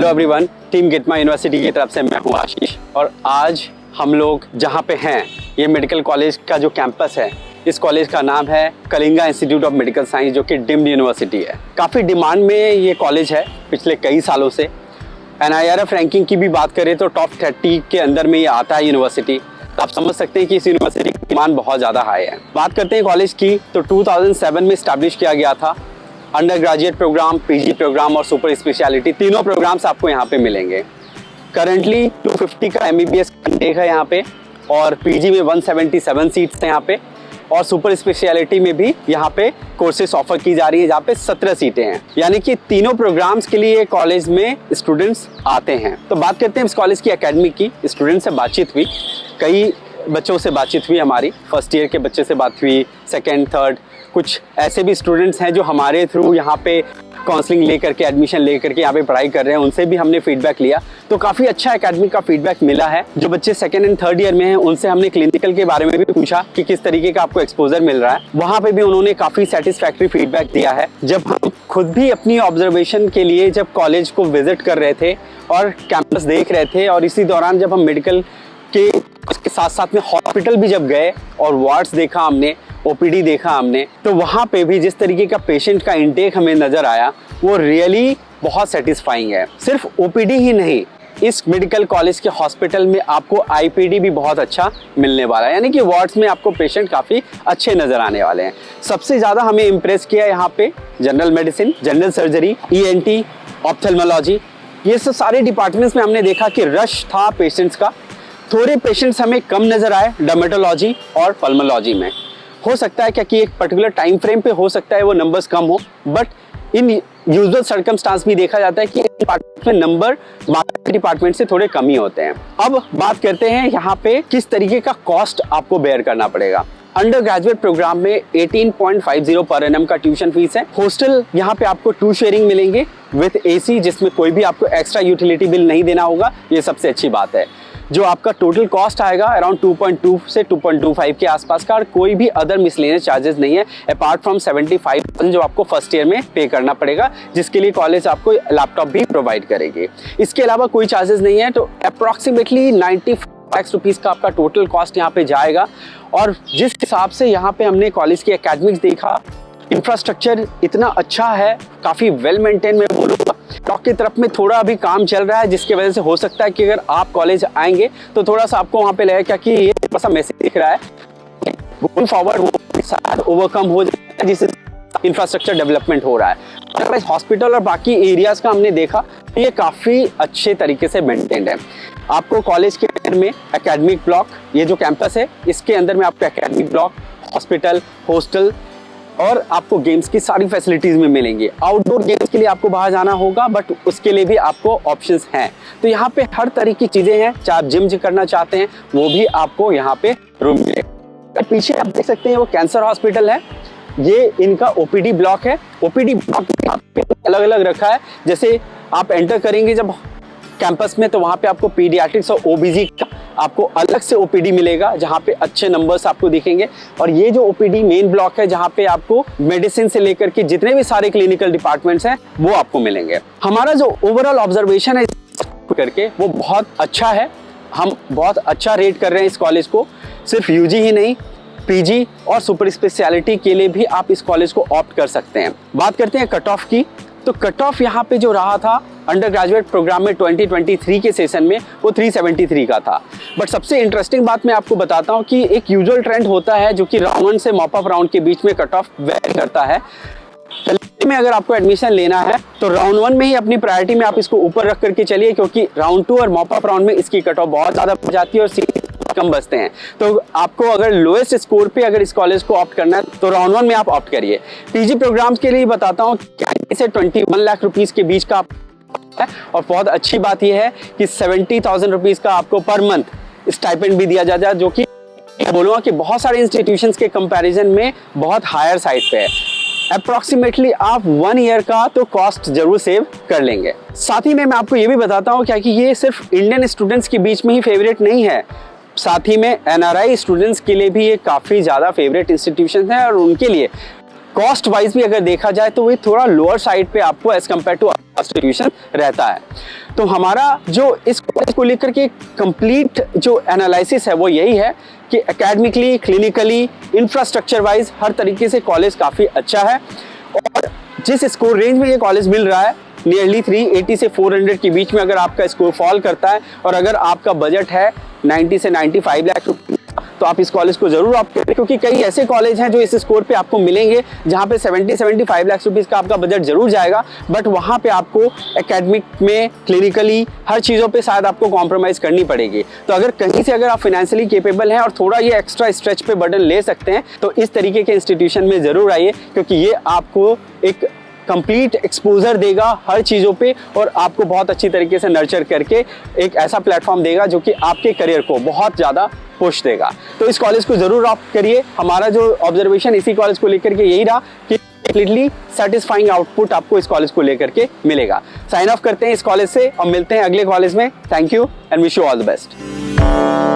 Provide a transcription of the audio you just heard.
Hello everyone, team गिटमा university की तरफ से मैं हूँ आशीष और आज हम लोग जहाँ पे हैं ये मेडिकल कॉलेज का जो कैंपस है, इस कॉलेज का नाम है Kalinga institute of medical science, जो कि डीम्ड यूनिवर्सिटी है। काफ़ी डिमांड में ये कॉलेज है पिछले कई सालों से। NIRF रैंकिंग की भी बात करें तो टॉप 30 के अंदर में ये आता है यूनिवर्सिटी। आप समझ सकते हैं कि इस यूनिवर्सिटी की डिमांड बहुत ज़्यादा हाई है। बात करते हैं कॉलेज की तो 2007 में इस्टेब्लिश किया गया था। Under graduate program, PG program और सुपर स्पेशलिटी तीनों प्रोग्राम्स आपको यहाँ पे मिलेंगे। करंटली 250 का MBBS इंटेक है यहाँ पे और PG में 177 सीट्स हैं यहाँ पे और सुपर स्पेशलिटी में भी यहाँ पे कोर्सेज ऑफर की जा रही है जहाँ पे 17 सीटें हैं। यानी कि तीनों प्रोग्राम्स के लिए कॉलेज में स्टूडेंट्स आते हैं। तो बात करते हैं इस कॉलेज की एकेडमिक की। स्टूडेंट से बातचीत हुई, कई बच्चों से बातचीत हुई हमारी। फर्स्ट ईयर के बच्चे से बात हुई, सेकेंड, थर्ड, कुछ ऐसे भी स्टूडेंट्स हैं जो हमारे थ्रू यहाँ पे काउंसलिंग लेकर के, एडमिशन लेकर के यहाँ पे पढ़ाई कर रहे हैं, उनसे भी हमने फीडबैक लिया। तो काफ़ी अच्छा एकेडमिक का फीडबैक मिला है। जो बच्चे सेकेंड एंड थर्ड ईयर में हैं उनसे हमने क्लिनिकल के बारे में भी पूछा कि किस तरीके का आपको एक्सपोजर मिल रहा है। वहाँ पे भी उन्होंने काफ़ी सेटिस्फैक्ट्री फीडबैक दिया है। जब हम खुद भी अपनी ऑब्जर्वेशन के लिए जब कॉलेज को विजिट कर रहे थे और कैंपस देख रहे थे और इसी दौरान जब हम मेडिकल के उसके साथ साथ में हॉस्पिटल भी जब गए और वार्ड्स देखा हमने, OPD देखा हमने, तो वहाँ पे भी जिस तरीके का पेशेंट का इंटेक हमें नज़र आया वो रियली बहुत सेटिस्फाइंग है। सिर्फ OPD ही नहीं, इस मेडिकल कॉलेज के हॉस्पिटल में आपको IPD भी बहुत अच्छा मिलने वाला है। यानी कि वार्ड्स में आपको पेशेंट काफ़ी अच्छे नज़र आने वाले हैं। सबसे ज़्यादा हमें इम्प्रेस किया यहाँ पे general medicine, general surgery, ENT, ophthalmology, ये सब सारे डिपार्टमेंट्स में हमने देखा कि रश था पेशेंट्स का। थोड़े पेशेंट्स हमें कम नज़र आए डर्मेटोलॉजी और पल्मोलॉजी में। हो सकता है कि एक पर्टिकुलर टाइम फ्रेम पे हो सकता है वो नंबर्स कम हो, बट इन यूजुअल सर्कमस्टांस भी देखा जाता है कि डिपार्टमेंट में नंबर बाकी डिपार्टमेंट से थोड़े कम ही होते हैं। अब बात करते हैं यहाँ पे किस तरीके का कॉस्ट आपको बेयर करना पड़ेगा। अंडर ग्रेजुएट प्रोग्राम में 18.50 पर एनम का ट्यूशन फीस है। हॉस्टल यहाँ पे आपको 2 शेयरिंग मिलेंगे विथ AC, जिसमें कोई भी आपको एक्स्ट्रा यूटिलिटी बिल नहीं देना होगा। ये सबसे अच्छी बात है। जो आपका टोटल कॉस्ट आएगा अराउंड 2.2 से 2.25 के आसपास का, और कोई भी अदर मिसलेनियस चार्जेस नहीं है अपार्ट फ्रॉम 75% जो आपको फर्स्ट ईयर में पे करना पड़ेगा, जिसके लिए कॉलेज आपको लैपटॉप भी प्रोवाइड करेगी। इसके अलावा कोई चार्जेस नहीं है। तो अप्रॉक्सीमेटली 95 लाख रुपीज़ का आपका टोटल कॉस्ट यहाँ पे जाएगा। और जिस हिसाब से यहाँ पे हमने कॉलेज के एकेडमिक्स देखा, इंफ्रास्ट्रक्चर इतना अच्छा है, काफ़ी वेल मेंटेन में बोलूँगा। टॉक की तरफ में थोड़ा अभी काम चल रहा है, जिसकी वजह से हो सकता है कि अगर आप कॉलेज आएंगे तो थोड़ा सा आपको वहाँ पे लगेगा कि ये थोड़ा सा मैसेज दिख रहा है, गोइंग फॉरवर्ड वो साथ ओवरकम हो जाए जिससे इंफ्रास्ट्रक्चर डेवलपमेंट हो रहा है। अदरवाइज हॉस्पिटल और बाकी एरियाज़ का हमने देखा तो ये काफ़ी अच्छे तरीके से मेंटेन्ड है। आपको कॉलेज के अंदर में एकेडमिक ब्लॉक, ये जो कैंपस है इसके अंदर में आपको एकेडमिक ब्लॉक, हॉस्पिटल, हॉस्टल और आपको गेम्स की सारी फैसिलिटीज़ में मिलेंगी। आउटडोर गेम्स के लिए आपको बाहर जाना होगा, बट उसके लिए भी आपको ऑप्शंस हैं। तो यहाँ पे हर तरह की चीज़ें हैं। चाहे आप जिम करना चाहते हैं वो भी आपको यहाँ पे रूम मिलेगा। पीछे आप देख सकते हैं वो कैंसर हॉस्पिटल है, ये इनका OPD ब्लॉक है। OPD ब्लॉक अलग अलग रखा है। जैसे आप एंटर करेंगे जब कैंपस में तो वहाँ पे आपको पीडियाट्रिक्स और OBG का आपको अलग से OPD मिलेगा, जहाँ पे अच्छे नंबर्स आपको दिखेंगे। और ये जो OPD मेन ब्लॉक है जहाँ पे आपको मेडिसिन से लेकर के जितने भी सारे क्लिनिकल डिपार्टमेंट्स हैं वो आपको मिलेंगे। हमारा जो ओवरऑल ऑब्जर्वेशन है करके वो बहुत अच्छा है। हम बहुत अच्छा रेट कर रहे हैं इस कॉलेज को। सिर्फ UG ही नहीं, PG और सुपर स्पेशलिटी के लिए भी आप इस कॉलेज को ऑप्ट कर सकते हैं। बात करते हैं कट ऑफ की, तो कट ऑफ यहाँ पे जो रहा था अंडर ग्रेजुएट प्रोग्राम में 2023 के सेशन में वो 373 का था। बट सबसे इंटरेस्टिंग बात मैं आपको बताता हूँ कि एक यूजुअल ट्रेंड होता है जो कि राउंड 1 से मॉप अप राउंड के बीच में कट ऑफ वेरी करता है। में अगर आपको एडमिशन लेना है तो राउंड 1 में ही अपनी प्रायोरिटी में आप इसको ऊपर रख करके चलिए, क्योंकि राउंड 2 और मॉप अप राउंड में इसकी कट ऑफ बहुत ज़्यादा हो जाती है और सीट कम बचते हैं। तो आपको अगर लोएस्ट स्कोर पे अगर इस कॉलेज को ऑप्ट करना है तो राउंड 1 में आप ऑप्ट करिए। PG प्रोग्राम्स के लिए बताता हूँ इसे 21 लाख रुपीज़ के बीच का है। और बहुत अच्छी बात यह है कि 70,000 रुपीज़ का आपको पर मंथ स्टाइपेंड भी दिया जाता है, जो कि बोलूँगा कि बहुत सारे इंस्टीट्यूशंस के कंपैरिजन में बहुत हायर साइड पे है। अप्रॉक्सीमेटली आप 1 ईयर का तो कॉस्ट जरूर सेव कर लेंगे। साथ ही में मैं आपको ये भी बताता हूँ क्या कि ये सिर्फ इंडियन स्टूडेंट्स के बीच में ही फेवरेट नहीं है, साथ ही में NRI स्टूडेंट्स के लिए भी ये काफ़ी ज़्यादा फेवरेट इंस्टीट्यूशन है और उनके लिए कॉस्ट वाइज भी अगर देखा जाए तो ये थोड़ा लोअर साइड पे आपको एज कम्पेयर टू इंस्टीट्यूशन रहता है। तो हमारा जो इस कॉलेज को लेकर के कंप्लीट जो एनालिसिस है वो यही है कि एकेडमिकली, क्लिनिकली, इंफ्रास्ट्रक्चर वाइज हर तरीके से कॉलेज काफ़ी अच्छा है। और जिस स्कोर रेंज में ये कॉलेज मिल रहा है नियरली 380 से 400 के बीच में अगर आपका स्कोर फॉल करता है और अगर आपका बजट है 90 से 95 लाख रुपये तो आप इस कॉलेज को जरूर ऑप्ट करें, क्योंकि कई ऐसे कॉलेज हैं जो इस स्कोर पे आपको मिलेंगे जहां पे 70-75 लाख रुपीस का आपका बजट जरूर जाएगा, बट वहां पे आपको एकेडमिक में, क्लिनिकली हर चीज़ों पे शायद आपको कॉम्प्रोमाइज़ करनी पड़ेगी। तो अगर कहीं से अगर आप फाइनेंशियली केपेबल हैं और थोड़ा ये एक्स्ट्रा स्ट्रेच पे बर्डन ले सकते हैं तो इस तरीके के इंस्टीट्यूशन में ज़रूर आइए, क्योंकि ये आपको एक कंप्लीट एक्सपोजर देगा हर चीज़ों पे और आपको बहुत अच्छी तरीके से नर्चर करके एक ऐसा प्लेटफॉर्म देगा जो कि आपके करियर को बहुत ज़्यादा पुश देगा। तो इस कॉलेज को ज़रूर ऑप्ट करिए। हमारा जो ऑब्जर्वेशन इसी कॉलेज को लेकर के यही रहा कि कंप्लीटली सेटिस्फाइंग आउटपुट आपको इस कॉलेज को लेकर के मिलेगा। साइन ऑफ करते हैं इस कॉलेज से और मिलते हैं अगले कॉलेज में। Thank you and wish you all the best.